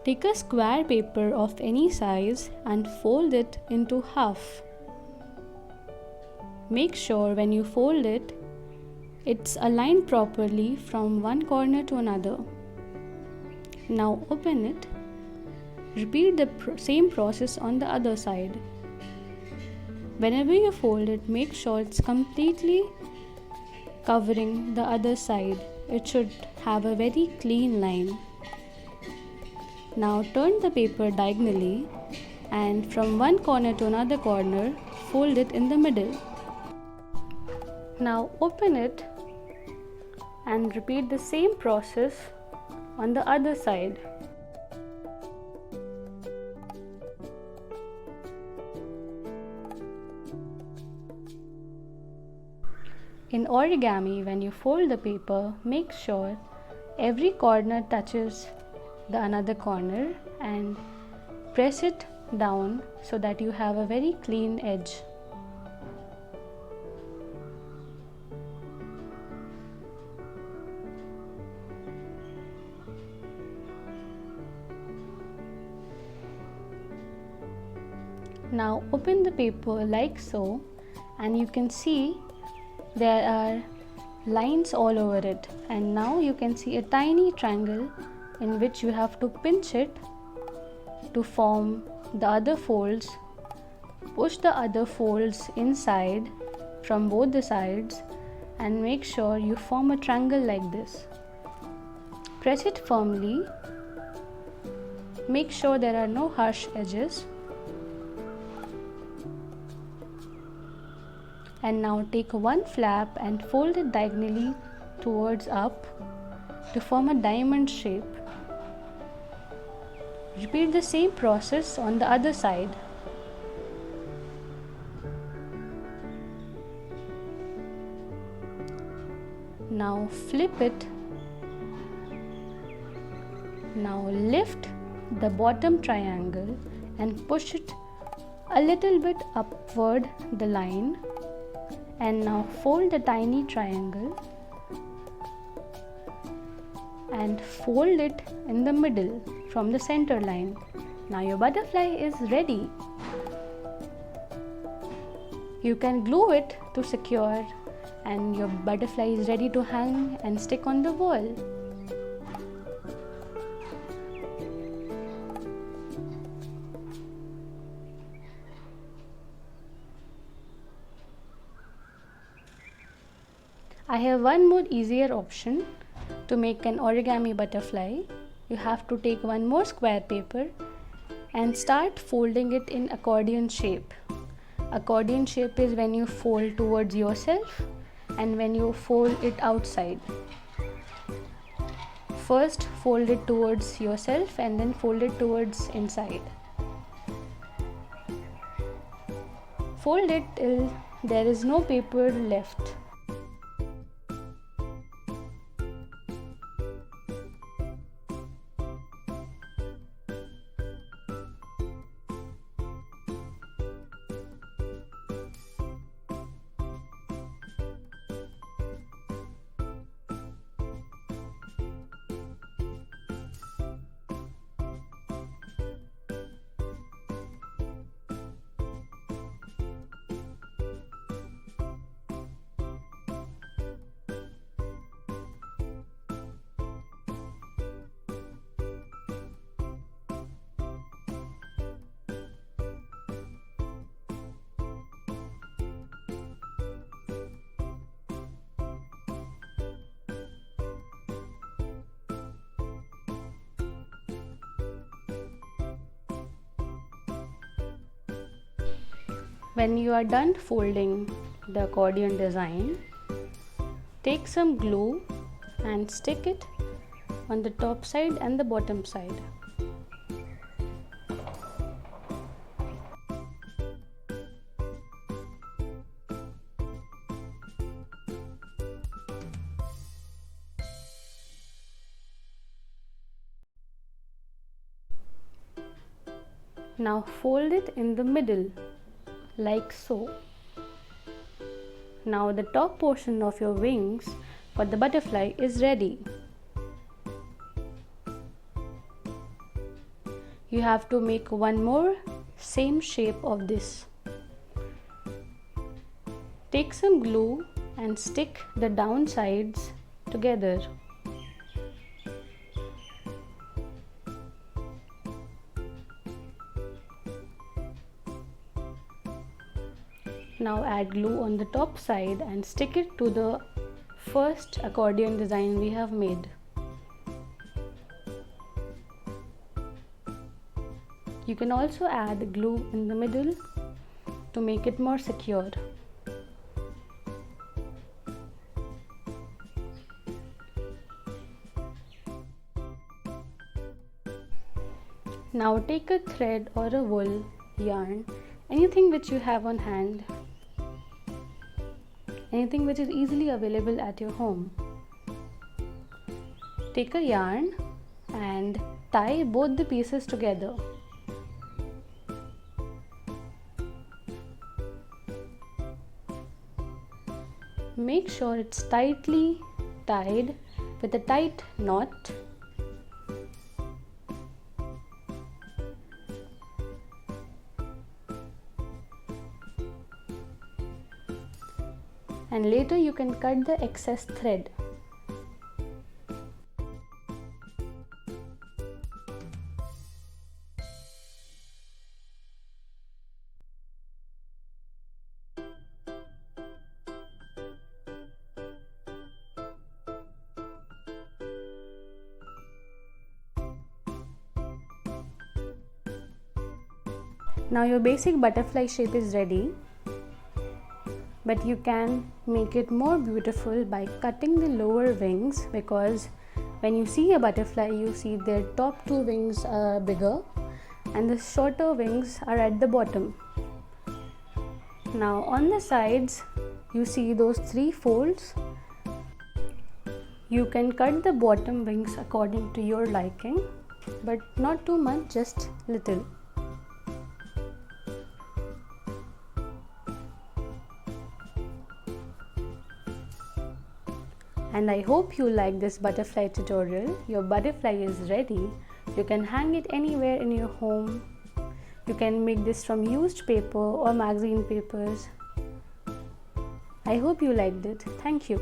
Take a square paper of any size and fold it into half. Make sure when you fold it, it's aligned properly from one corner to another. Now open it. Repeat the same process on the other side. Whenever you fold it, make sure it's completely covering the other side. It should have a very clean line. Now turn the paper diagonally and from one corner to another corner, fold it in the middle. Now open it and repeat the same process on the other side. In origami, when you fold the paper, make sure every corner touches the another corner and press it down so that you have a very clean edge. Now open the paper like so, and you can see there are lines all over it, and now you can see a tiny triangle in which you have to pinch it to form the other folds. Push the other folds inside from both the sides and make sure you form a triangle like this. Press it firmly. Make sure there are no harsh edges. And now take one flap and fold it diagonally towards up to form a diamond shape. Repeat the same process on the other side. Now flip it. Now lift the bottom triangle and push it a little bit upward the line. And now fold the tiny triangle and fold it in the middle from the center line. Now your butterfly is ready. You can glue it to secure, and your butterfly is ready to hang and stick on the wall. I have one more easier option to make an origami butterfly. You have to take one more square paper and start folding it in accordion shape. Accordion shape is when you fold towards yourself and when you fold it outside. First fold it towards yourself and then fold it towards inside. Fold it till there is no paper left. When you are done folding the accordion design, take some glue and stick it on the top side and the bottom side. Now fold it in the middle like so. Now the top portion of your wings for the butterfly is ready. you have to make one more same shape of this. Take some glue and stick the down sides together. Now add glue on the top side and stick it to the first accordion design we have made. You can also add glue in the middle to make it more secure. Now take a thread or a wool, yarn, anything which you have on hand, anything which is easily available at your home. Take a yarn and tie both the pieces together. Make sure it's tightly tied with a tight knot. And later you can cut the excess thread. Now your basic butterfly shape is ready, but you can make it more beautiful by cutting the lower wings, because when you see a butterfly you see their top two wings are bigger and the shorter wings are at the bottom. Now on the sides you see those three folds. You can cut the bottom wings according to your liking, but not too much, just little. And I hope you like this butterfly tutorial. Your butterfly is ready. You can hang it anywhere in your home. You can make this from used paper or magazine papers. I hope you liked it. Thank you.